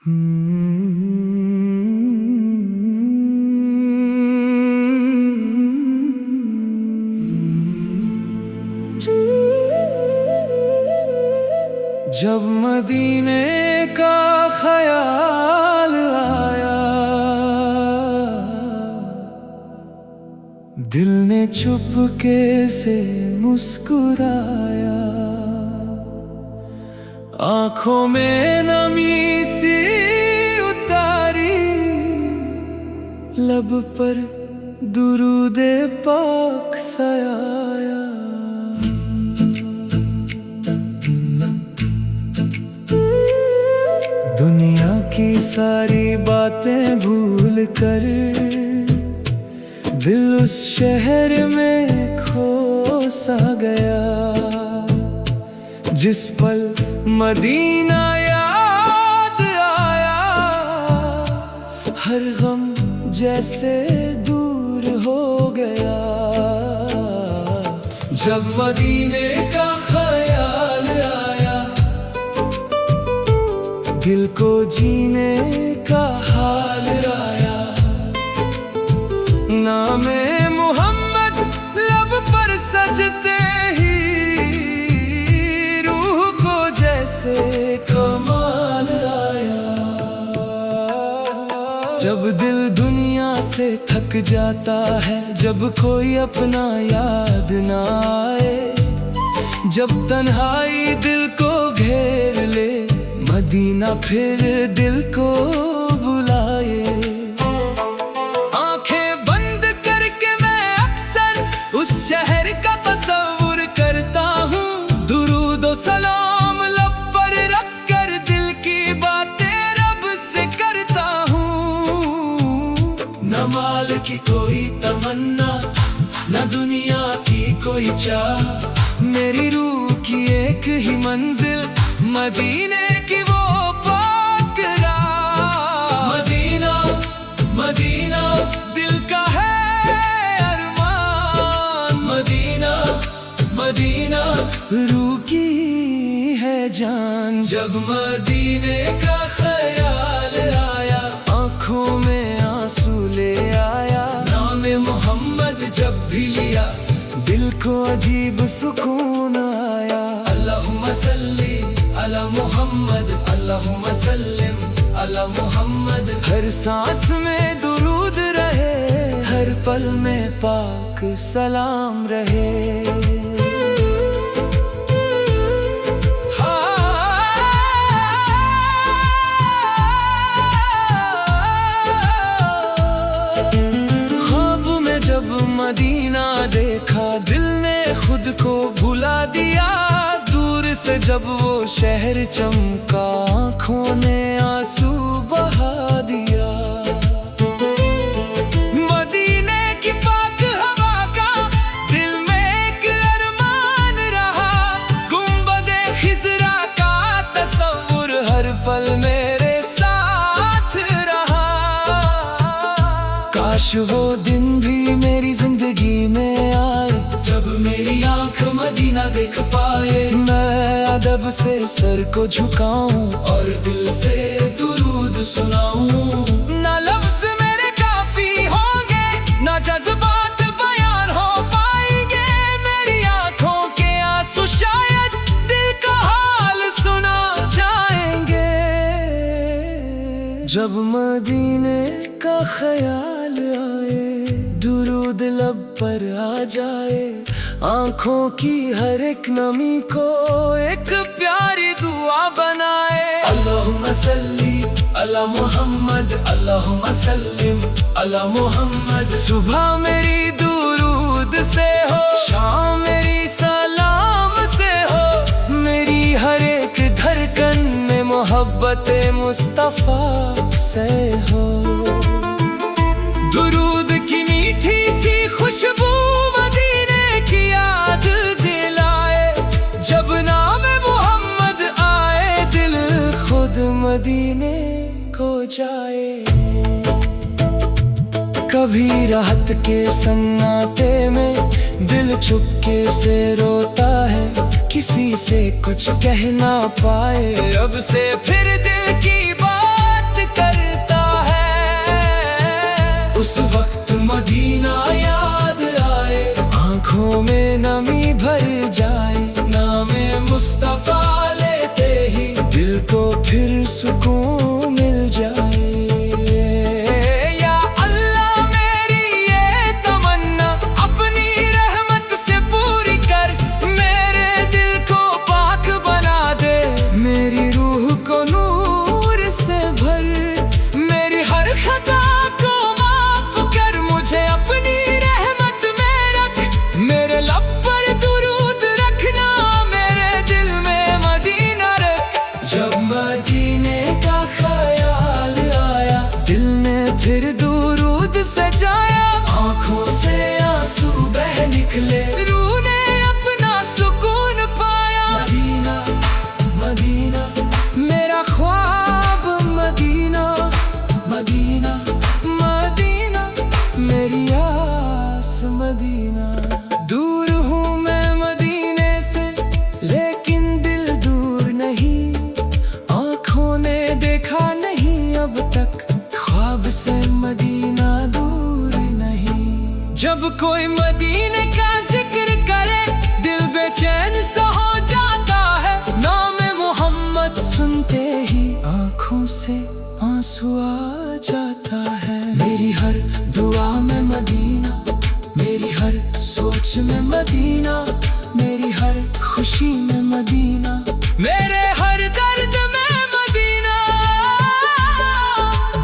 जब मदीने का ख्याल आया, दिल ने चुपके से मुस्कुराया। आंखों में नमी सी उतारी, लब पर दुरूदे पाक सयाया। दुनिया की सारी बातें भूल कर दिल उस शहर में खो सा गया। जिस पल मदीना याद आया, हर गम जैसे दूर हो गया। जब मदीने का ख्याल आया, दिल को जीने का हाल आया। नामे मोहम्मद लब पर सजते ही रूह को जैसे कमाल आया। जब दिल दुनिया से थक जाता है, जब कोई अपना याद ना आए, जब तन्हाई दिल को घेर ले, मदीना फिर दिल को बुलाए। आंखें बंद करके मैं अक्सर उस शहर का तस्वुर करता हूँ। दुरूद और सलाम लब पर रख कर दिल की बातें रब से करता हूँ। न माल की कोई तमन्ना, न दुनिया की कोई चाह, मेरी रूह की एक ही मंजिल मदीने की वो पाक राह। मदीना मदीना दिल का है अरमान। मदीना मदीना रूह की है जान। जब मदीने का ख्याल आया, आंखों में आंसू ले आया। नामे मोहम्मद जब भी लिया, दिल को अजीब सुकून आया। अल्लाहुम्मा सल्ली अला मोहम्मद, अल्लाहुम्मा सल्लिम अला मोहम्मद। हर सांस में दुरूद रहे, हर पल में पाक सलाम रहे। ख्वाब में जब मदीना देखा, दिल ने खुद को भुला दिया। से जब वो शहर चमका, आँखों ने आंसू बहा दिया। मदीने की पाक हवा का दिल में एक अरमान रहा। गुंबदे खिजरा का तस्वुर हर पल मेरे साथ रहा। काश वो दिन भी मेरी जिंदगी में आए, जब मेरी आंख मदीना देख पाए। मैं अदब से सर को झुकाऊं और दिल से दुरूद सुनाऊं। ना लफ्ज़ मेरे काफी होंगे, ना जज्बात बयान हो पाएंगे। मेरी आंखों के आंसू शायद दिल का हाल सुना जाएंगे। जब मदीने का ख्याल आए, दुरूद लब पर आ जाए। आंखों की हर एक नमी को एक प्यारी दुआ बनाए। अल्लाहुम्मा सल्ली अला मोहम्मद, अल्लाहुम्मा सल्लिम अला मोहम्मद। सुबह मेरी दुरूद से हो, शाम मेरी सलाम से हो। मेरी हर एक धड़कन में मोहब्बत मुस्तफा से हो। दुरूद की मीठी सी खुशबू मदीने की याद दिलाए। जब नाम मोहम्मद आए, दिल खुद मदीने को जाए। कभी राहत के सन्नाटे में दिल चुपके से रोता है। किसी से कुछ कह ना पाए, अब से फिर दिल की बात सुकून मिल जाए। या अल्लाह मेरी ये तमन्ना अपनी रहमत से पूरी कर, मेरे दिल को पाक बना दे, मेरी रूह को नूर से भर, मेरी हर खता को माफ कर, मुझे अपनी रहमत में रख, मेरे लब पर दुरूद रखना, मेरे दिल में मदीना रख। जब मदीने का ख्याल आया, दिल ने फिर दुरूद सजाया, आंखों से आंसू बह निकले, रूह ने अपना सुकून पाया। मदीना मदीना मेरा ख्वाब, मदीना मदीना मदीना मेरी आस, मदीना। दूर हूँ मैं मदीने से, लेकिन दिल दूर नहीं, आँखों ने देखा नहीं अब तक, ख्वाब से मदीना दूर नहीं। जब कोई मदीने का जिक्र करे, दिल बेचैन सा हो जाता है, नाम मोहम्मद सुनते ही आँखों से आंसू आ जाता है। मेरी हर दुआ में मदीना, मेरी हर सोच में मदीना, मेरी हर खुशी में मदीना, मेरे हर दर्द में मदीना।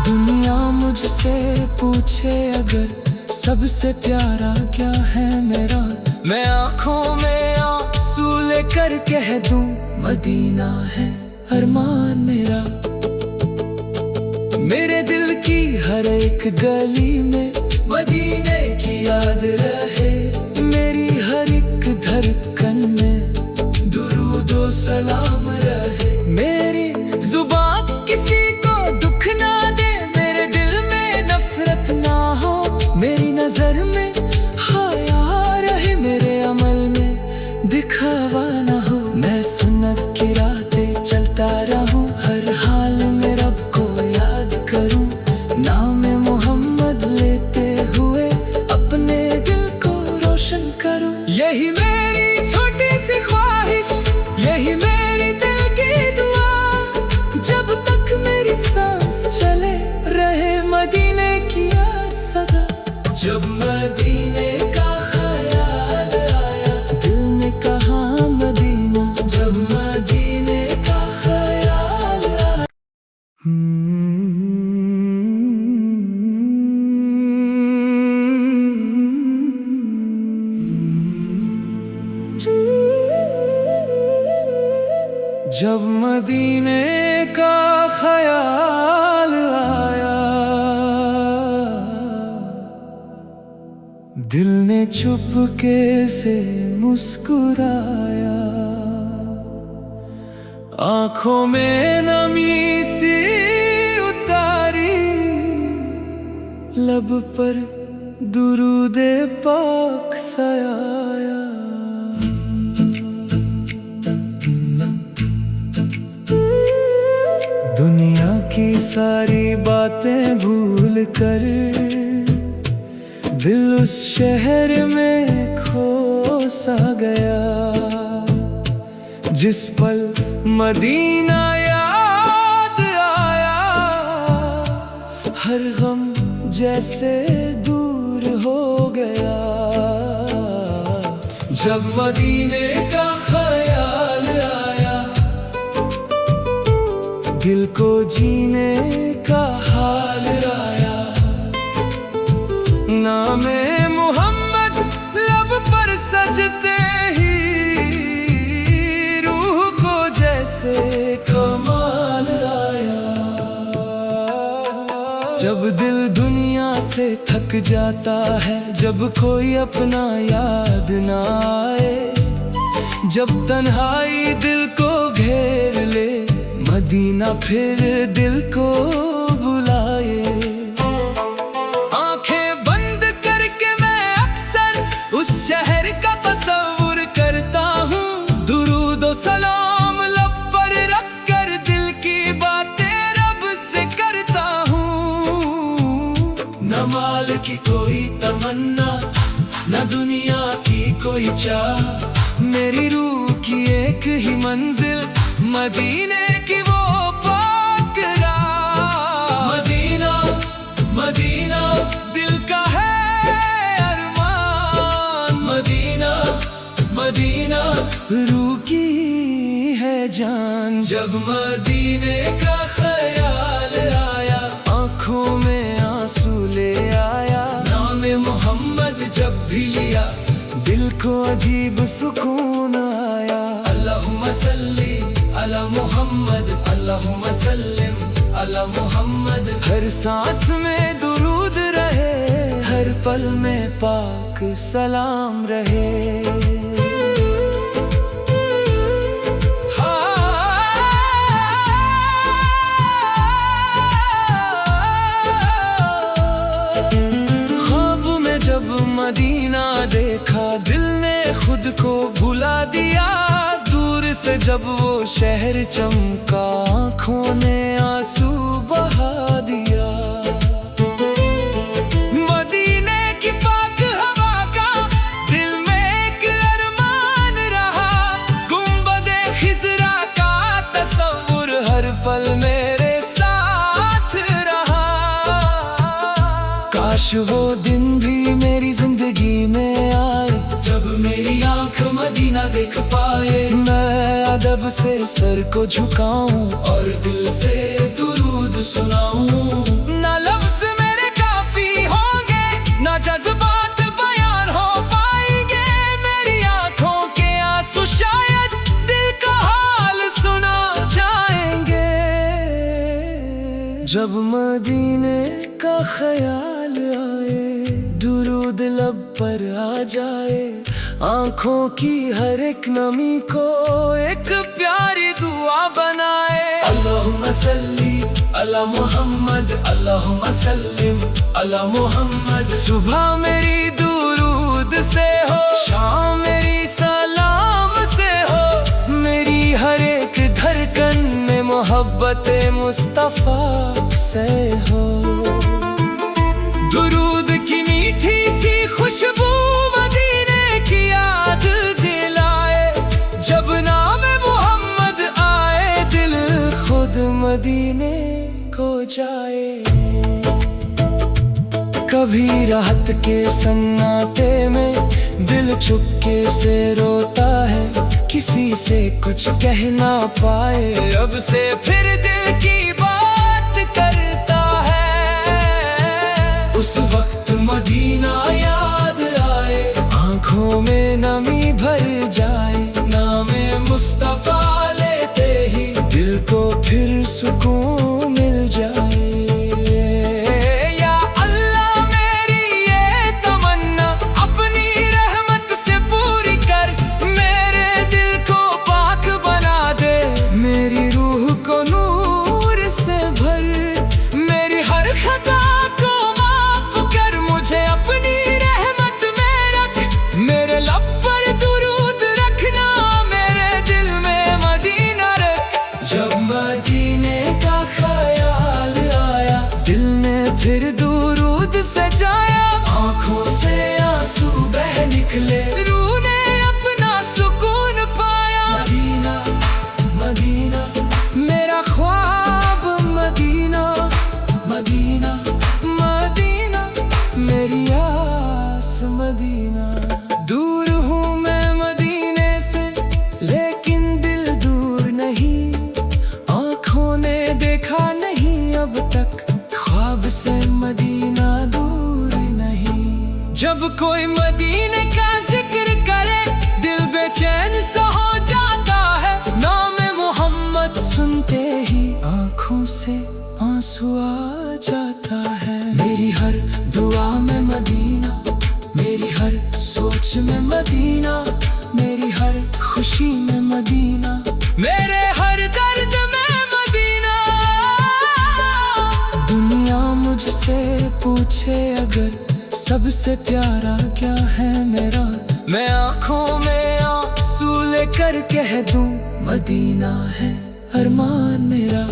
दुनिया मुझसे पूछे अगर सबसे प्यारा क्या है मेरा, मैं आँखों में आंसू लेकर कह दूं, मदीना है अरमान मेरा। मेरे दिल की हर एक गली में मदीने की याद रहे, मेरी हर एक धड़कन में दुरूद व सलाम रहे, मेरी जुबान किसी को दुख ना दे, मेरे दिल में नफरत ना हो, मेरी नजर में हया रहे, मेरे अमल में दिखावा ना हो। मैं सुन्नत की रातें चलता रहूं, हर हाल में रब को याद करूं, नाम मोहम्मद लेते हुए अपने दिल को रोशन करूं। यही मेरी छोटी सी ख्वाहिश, यही मेरी दिल की दुआ, जब तक मेरी सांस चले रहे मदीने की याद सदा। जब मदीने का ख्याल आया, दिल ने कहा मदीना, जब मदीने का ख्याल आया। जब मदीने का ख्याल आया, दिल ने चुपके से मुस्कुराया, आंखों में नमी सी उतारी, लब पर दुरूदे पाक सयाया। दुनिया की सारी बातें भूल कर, दिल उस शहर में खो सा गया, जिस पल मदीना याद आया, हर गम जैसे दूर हो गया। जब मदीने का ख्याल आया, दिल को जीने का हाल आया, नामे मोहम्मद लब पर सजते ही, रूह को जैसे कमाल आया। जब दिल दुनिया से थक जाता है, जब कोई अपना याद ना आए, जब तन्हाई दिल को घेर ले, मदीना फिर दिल को बुलाए। आंखें बंद करके मैं अक्सर उस शहर का तस्वुर करता हूँ, दुरूद व सलाम लब पर रख कर, दिल की बातें रब से करता हूँ। न माल की कोई तमन्ना, न दुनिया की कोई चाह, मेरी रूह की एक ही मंजिल, मदीने की वो पाक रुकी है जान। जब मदीने का ख्याल आया, आंखों में आंसू ले आया। नाम मोहम्मद जब भी लिया, दिल को अजीब सुकून आया। अल्लाहुम्मा सल्ली अला मोहम्मद, अल्लाहुम्मा सल्लिम अला मोहम्मद। हर सांस में दुरूद रहे, हर पल में पाक सलाम रहे। जब मदीना देखा, दिल ने खुद को भुला दिया। दूर से जब वो शहर चमका, आँखों ने आंसू बहा दिया। मदीने की पाक हवा का दिल में एक अरमान रहा। गुंबदे खिजरा का तस्वुर हर पल मेरे साथ रहा। काश वो दिन भी मेरी जिंदगी में आए, जब मेरी आंख मदीना देख पाए। मैं अदब से सर को झुकाऊं और दिल से दुरूद सुनाऊं। ना लफ्ज़ मेरे काफी होंगे, ना जज्बात बयान हो पाएंगे। मेरी आंखों के आंसू शायद दिल का हाल सुना जाएंगे। जब मदीने का ख्याल आए, दुरूद लब पर आ जाए। आंखों की हर एक नमी को एक प्यारी दुआ बनाए। अल्लाहुम्मा सल्ली अला मोहम्मद, अल्लाहुम्मा सल्लिम अला मोहम्मद। सुबह मेरी दुरूद से हो, शाम मेरी सलाम से हो। मेरी हर एक धड़कन में मोहब्बत मुस्तफा से हो। दुरूद की मीठी सी खुशबू मदीने की याद दिलाए। जब नाम मोहम्मद आए, दिल खुद मदीने को जाए। कभी रात के सन्नाटे में दिल चुपके से रोता है। किसी से कुछ कह ना पाए, अब से फिर दिल की बात करता है। उस वक्त मदीना याद आए, आंखों में नमी भर जाए। नामे मुस्तफा लेते ही दिल को फिर सुकून मिल जाए। या अल्लाह मेरी ये तमन्ना अपनी रहमत से पूरी कर। मेरे दिल को पाक बना दे, मेरी रूह को नूर से भर। मेरी हर खता को मुझे अपनी रहमत में रख। मेरे लब पर दुरूद रखना, मेरे दिल में मदीना रख। जब मदीने का ख्याल आया, दिल ने फिर दुरूद सजाया। आंखों से आंसू बह निकले, रूह ने अपना सुकून पाया। मदीना मदीना मेरा ख्वाब, मदीना मदीना मदीना मेरी आस मदीना। दूर हूँ मैं मदीने से, लेकिन दिल दूर नहीं। आँखों ने देखा नहीं अब तक, ख्वाब से मदीना दूर नहीं। जब कोई मदीने का जिक्र करे, दिल बेचैन सा हो जाता है। नाम मोहम्मद सुनते ही आँखों से आंसू आ जाता है। मेरी हर दुआ में मदीना, मेरी हर सोच में मदीना। मेरी हर खुशी में मदीना, मेरे हर दर्द में मदीना। दुनिया मुझसे पूछे अगर, सबसे प्यारा क्या है मेरा। मैं आँखों में आंसू लेकर कह दूं, मदीना है अरमान मेरा।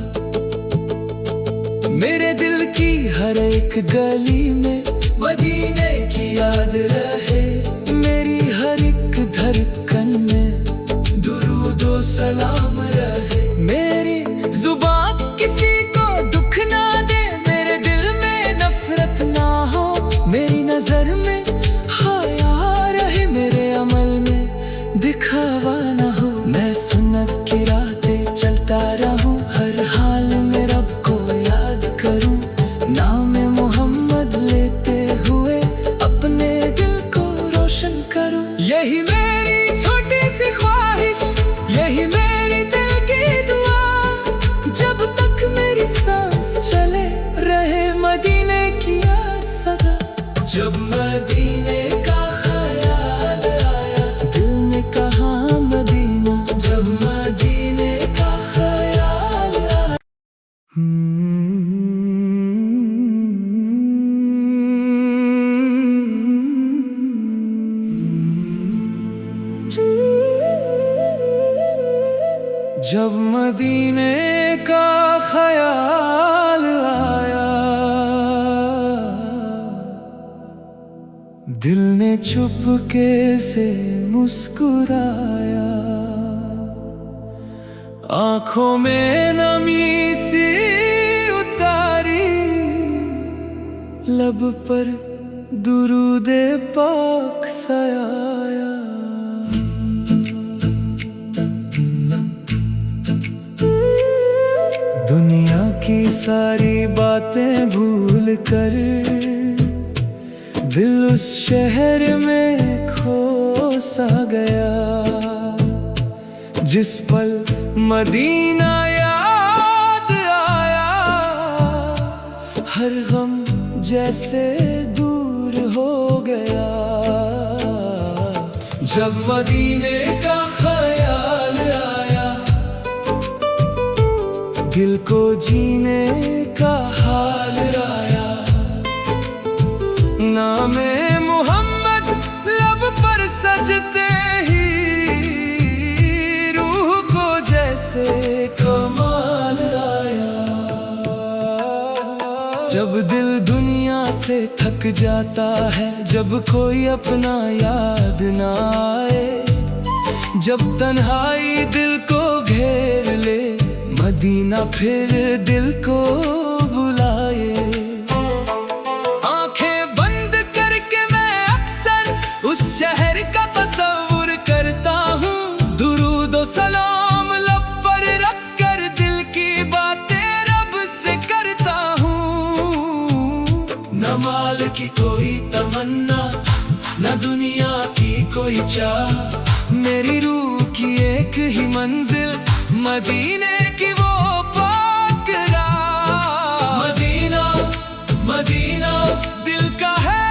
मेरे दिल की हर एक गली में मदीने की याद रहे। मेरी हर एक धड़कन में दुरूद व सलाम रहे। मेरी जुबान किसी को दुख ना दे, मेरे दिल में नफरत ना हो। मेरी नजर में हया रहे, मेरे अमल में दिखावा ना जब मदीने का ख्याल आया, दिल ने कहा मदीना। जब मदीने का ख्याल आया। जब मदीने का ख्याल आया, दिल ने चुपके से मुस्कुराया। आंखों में नमी सी उतारी, लब पर दुरूदे पाक सयाया। दुनिया की सारी बातें भूल कर दिल उस शहर में खो सा गया। जिस पल मदीना याद आया, हर गम जैसे दूर हो गया। जब मदीने का ख्याल आया, दिल को जीने का हाल आया। नामे मोहम्मद लब पर सजते ही, रूह को जैसे कमाल आया। जब दिल दुनिया से थक जाता है, जब कोई अपना याद ना आए, जब तन्हाई दिल को घेर ले, मदीना फिर दिल को बुलाए। आंखें बंद करके मैं अक्सर उस शहर का तस्वुर करता हूँ। दुरूद और सलाम लब पर रख कर दिल की बातें रब से करता हूँ। न माल की कोई तमन्ना, न दुनिया की कोई चाह, मेरी रूह की एक ही मंजिल, मदीने की वो पाक राह। मदीना मदीना दिल का है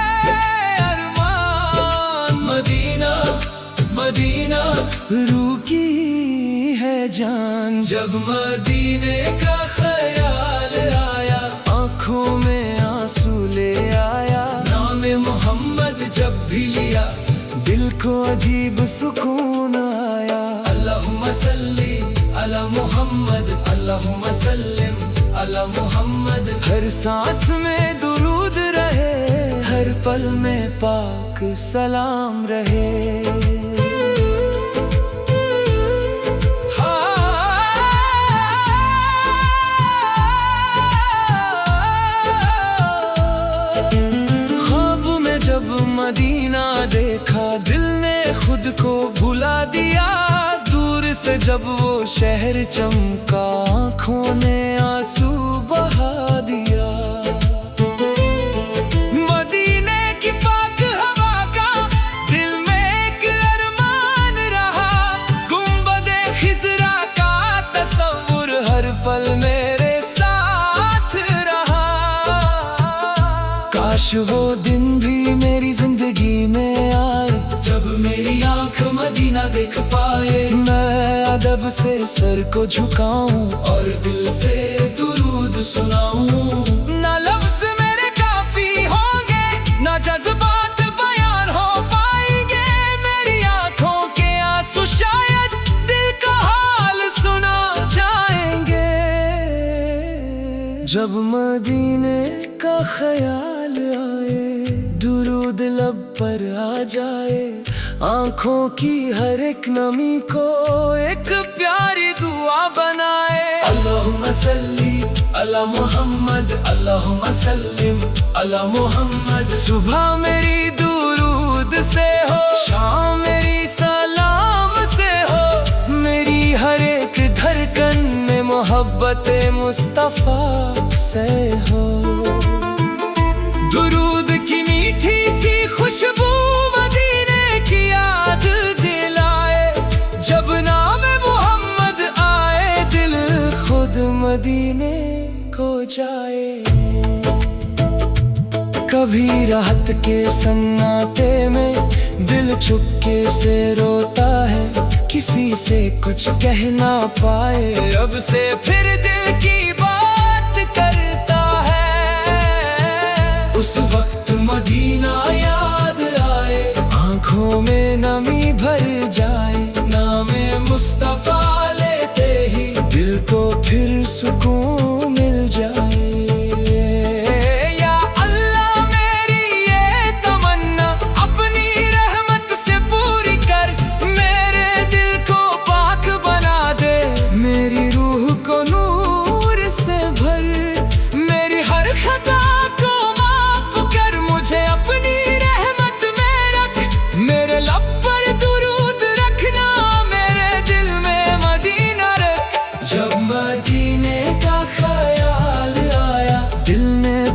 अरमान। मदीना मदीना रूह की है जान। जब मदीने का ख्याल आया, आंखों में आंसू ले आया। नाम मोहम्मद जब भी लिया, दिल को अजीब सुकून आया। अल्लाहुम्मा सल्ली अला मोहम्मद, अल्लाहुम्मा सल्लिम अला मोहम्मद। हर सांस में दुरूद रहे, हर पल में पाक सलाम रहे। ख्वाब में जब मदीना देखा, दिल ने खुद को भुला दिया। दूर से जब वो शहर चमका, आँखों ने आंसू बहा दिया। मदीने की पाक हवा का दिल में एक अरमान रहा। गुंबदे खिज़रा का तस्वुर हर पल मेरे साथ रहा। काश वो दिन भी मेरी जिंदगी में आए, जब मेरी आंख मदीना देख पाए। मैं अदब से सर को झुकाऊं और दिल से दुरूद सुनाऊं। ना लफ्ज़ मेरे काफी होंगे, ना जज्बात बयान हो पाएंगे। मेरी आंखों के आंसू शायद दिल का हाल सुना जाएंगे। जब मदीने का ख्याल आए, दुरूद लब पर आ जाए। आंखों की हर एक नमी को एक प्यारी दुआ बनाए। अल्लाहुम्मा सल्ली अला मोहम्मद, अल्लाहुम्मा सल्लिम अला मोहम्मद। सुबह मेरी दुरूद से हो, शाम मेरी सलाम से हो। मेरी हर एक धड़कन में मोहब्बत मुस्तफा से हो। दुरूद की मीठी सी खुशबू मदीने की याद दिलाए। जब नाम मोहम्मद आए, दिल खुद मदीने को जाए। कभी राहत के सन्नाटे में दिल चुपके से रोता है, किसी से कुछ कह ना पाए अब से फिर दिल की बात करता है। उस वक्त मदीना याद आए, आंखों में नमी भर जाए, नामे मुस्तफा लेते ही दिल को फिर सुकून मिल जाए।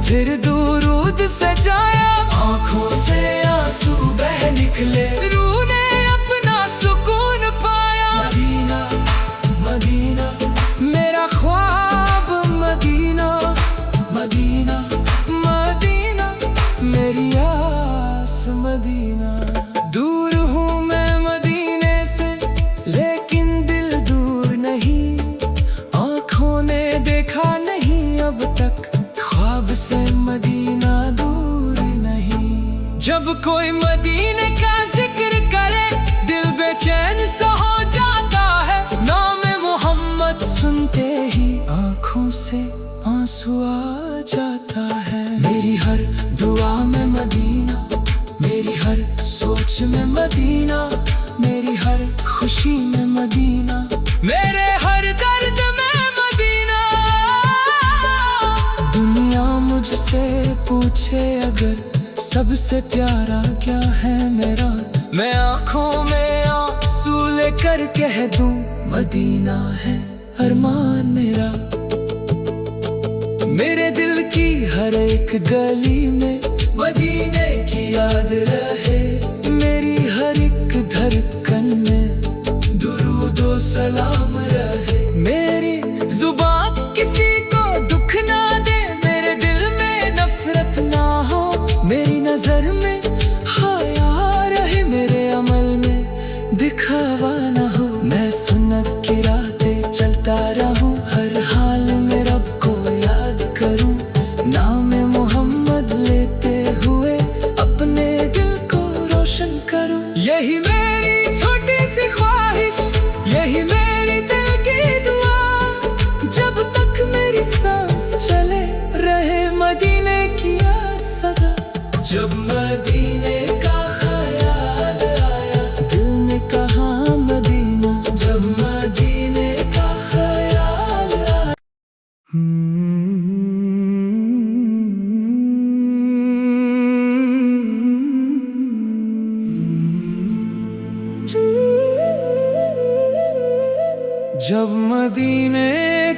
फिर दुरूद सजाया, आंखों से आंसू बह निकले, रूह ने अपना सुकून पाया। मदीना मदीना मेरा ख्वाब, मदीना मदीना मदीना मेरी आस, मदीना। दूर हूँ मैं मदीने से लेकिन दिल दूर नहीं, आंखों ने देखा नहीं अब तक ख्वाब से मदीना दूर नहीं। जब कोई मदीने का जिक्र करे दिल बेचैन सा हो जाता है, नाम मोहम्मद सुनते ही आंखों से आंसू आ जाता है। मेरी हर दुआ में मदीना, मेरी हर सोच में मदीना, मेरी हर खुशी में मदीना, मेरे हर दर्द में मदीना। दुनिया मुझसे पूछे अगर सबसे प्यारा क्या है मेरा, मैं आंखों में आंसू लेकर कह दूं मदीना है अरमान मेरा। मेरे दिल की हर एक गली में मदीने की याद रहे, मेरी हर एक धड़कन में दुरूदो सलाम रहे। मेरी जुबान किसी को दुख ना दे, मेरे दिल में नफरत ना हो, मेरी नजर में हया रहे, मेरे अमल में दिखावा ना हो। मैं सुन्नत की रातें चलता रहूं, हर हाल में रब को याद करूं, नाम मोहम्मद लेते हुए अपने दिल को रोशन करूं। यही मेरी छोटी सी ख्वाहिश, यही मेरी दिल की दुआ, जब तक मेरी सांस चले रहे मदीने की याद सदा। जब मदीने का ख्याल आया दिल ने कहा मदीना, जब मदीने का ख्याल आया। जब मदीने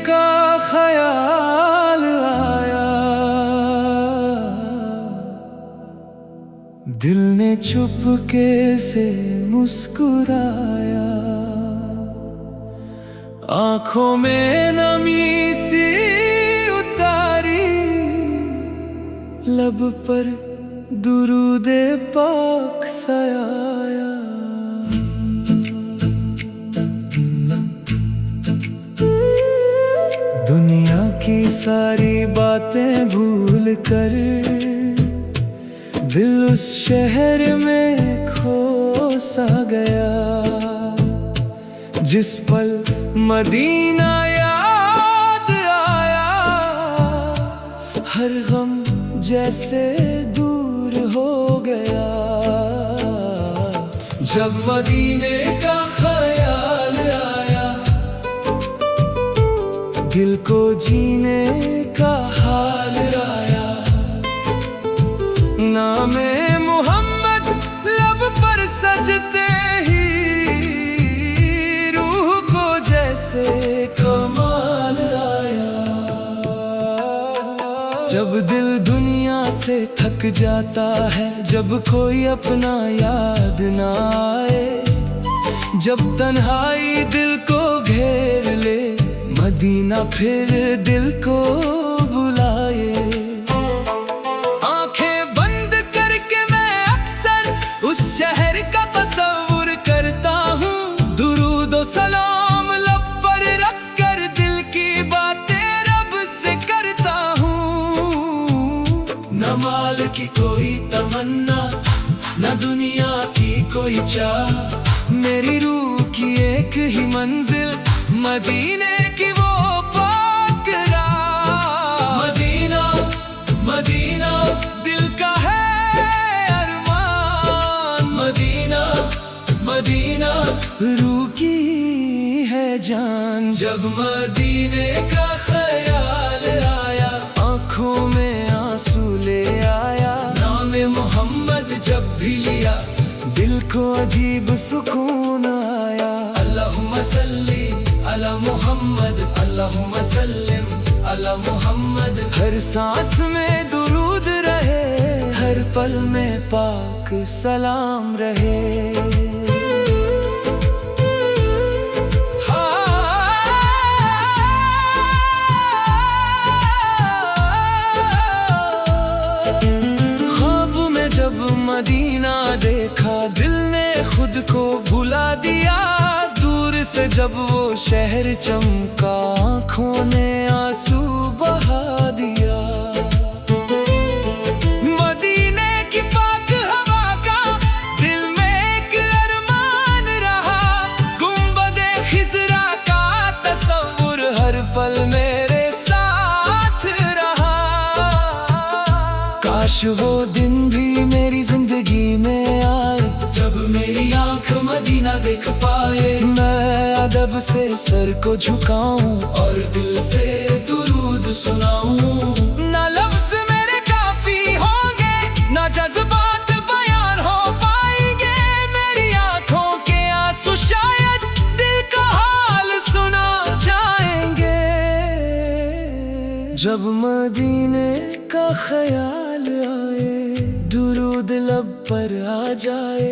का ख्याल आया दिल ने चुपके से मुस्कुराया, आंखों में नमी सी उतारी, लब पर दुरूदे पाक सयाया। दुनिया की सारी बातें भूल कर दिल उस शहर में खो सा गया, जिस पल मदीना याद आया, हर गम जैसे दूर हो गया। जब मदीने का ख्याल आया दिल को जीने का हाल आया, नामे मोहम्मद लब पर सजते ही रूह को जैसे कमाल आया। जब दिल दुनिया से थक जाता है, जब कोई अपना याद ना आए, जब तन्हाई दिल को घेर ले, मदीना फिर दिल को बुलाए। आंखें जमाल की कोई तमन्ना, न दुनिया की कोई चाह। मेरी रूह की एक ही मंजिल, मदीने की वो पाक राह। मदीना मदीना दिल का है अरमान, मदीना मदीना रूह की है जान। जब मदीने का ख्याल आया, आंखों में आंसू ले आया। नाम मोहम्मद जब भी लिया, दिल को अजीब सुकून आया। अल्लाहुम्मा सल्ली अला मोहम्मद, अल्लाहुम्मा सल्लिम अला मोहम्मद। हर सांस में दुरूद रहे, हर पल में पाक सलाम रहे। मदीना देखा, दिल ने खुद को भुला दिया। दूर से जब वो शहर चमका, आँखों ने आंसू बहा दिया। मदीने की पाक हवा का दिल में एक अरमान रहा। गुंबदे खिज़रा का तस्वुर हर पल मेरे साथ रहा। काश वो दिन भी मेरी जिंदगी में आए, जब मेरी आंख मदीना देख पाए। मैं अदब से सर को झुकाऊं और दिल से दुरूद सुनाऊं। ना लफ्ज़ मेरे काफी होंगे, ना जज्बात बयान हो पाएंगे। मेरी आंखों के आंसू शायद दिल का हाल सुना जाएंगे। जब मदीने का ख्याल आए, दुरूद लब पर आ जाए।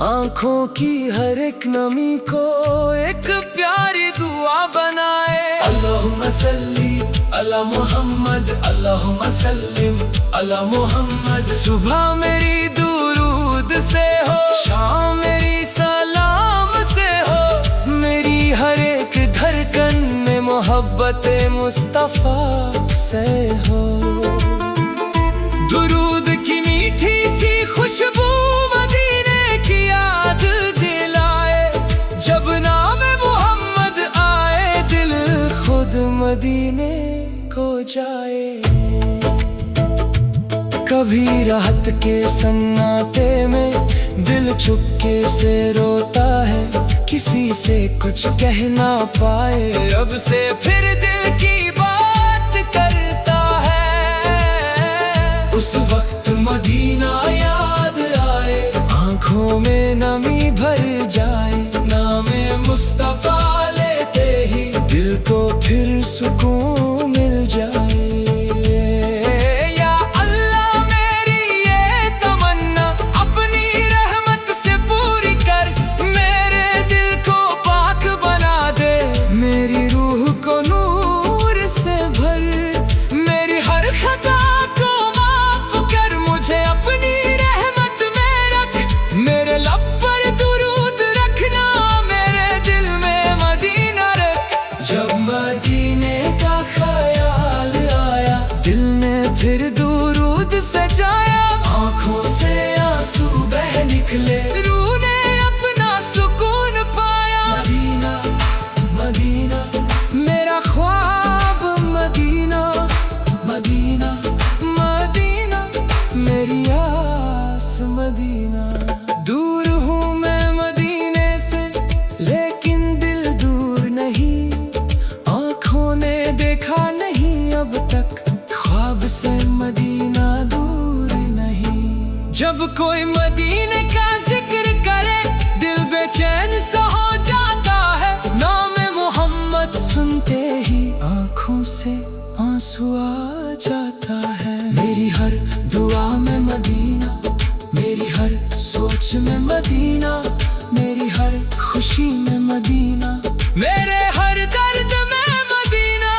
आंखों की हर एक नमी को एक प्यारी दुआ बनाए। अल्लाहुम्मा सल्ली अला मोहम्मद, अल्लाहुम्मा सल्लिम अला मोहम्मद। सुबह मेरी दुरूद से हो, शाम मेरी सलाम से हो। मेरी हर एक धड़कन में मोहब्बत मुस्तफा से हो। दुरूद की मीठी सी खुशबू मदीने की याद दिलाए। जब नाम मोहम्मद आए, दिल खुद मदीने को जाए। कभी राहत के सन्नाटे में दिल चुपके से रोता है। किसी से कुछ कह ना पाए, अब से फिर दिल की बात करता है। उस वक्त मदीना याद आए, आंखों में नमी भर जाए। नामे मुस्तफा लेते ही दिल को फिर सुकून मिल जाए। या अल्लाह मेरी ये तमन्ना अपनी रहमत से पूरी कर। मेरे दिल को पाक बना दे, मेरी रूह को नूर से भर। मेरी हर खता अपनी रहमत में रख। मेरे लब पर दुरूद रखना, मेरे दिल में मदीना रख। जब मदीने का ख्याल आया, दिल ने फिर दुरूद सजाया। आंखों से आंसू बह निकले, रूह ने अपना सुकून पाया। मदीना मदीना मेरा ख्वाब, मदीना मदीना मदीना मेरी आस मदीना। दूर हूँ मैं मदीने से, लेकिन दिल दूर नहीं। आँखों ने देखा नहीं अब तक, ख्वाब से मदीना दूर नहीं। जब कोई मदीने का जिक्र करे, दिल बेचैन सा हो जाता है। नाम मोहम्मद सुनते ही आँखों से आंसू आ जाता है। मेरी हर दुआ में मदीना, मेरी हर सोच में मदीना। मेरी हर खुशी में मदीना, मेरे हर दर्द में मदीना।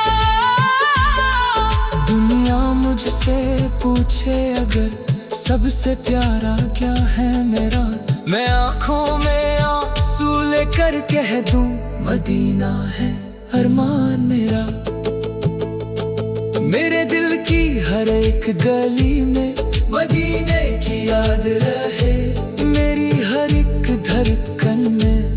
दुनिया मुझसे पूछे अगर, सबसे प्यारा क्या है मेरा। मैं आँखों में आंसू लेकर कह दूं, मदीना है अरमान मेरा। मेरे दिल की हर एक एक गली में मदीने की याद रहे, मेरी हर एक धड़कन में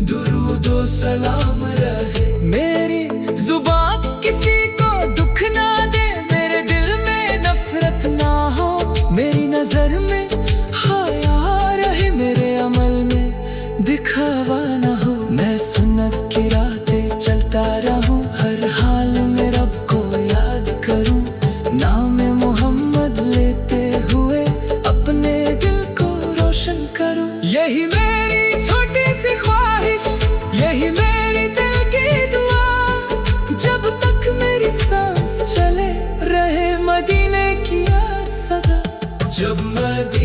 दुरूदो सलाम रहे। मेरी जुबान किसी को दुख ना दे, मेरे दिल में नफरत ना हो, मेरी नजर में हया रहे, मेरे अमल में दिखावा ना हो। मैं सुन्नत की रातें चलता रहूं, हर हाल में रब को याद करूं, नाम मोहम्मद लेते हुए अपने दिल को रोशन करूं। यही मेरी छोटी सी ख्वाहिश, यही मेरी दिल की दुआ, जब तक मेरी सांस चले रहे मदीने की याद सदा। जब मदीने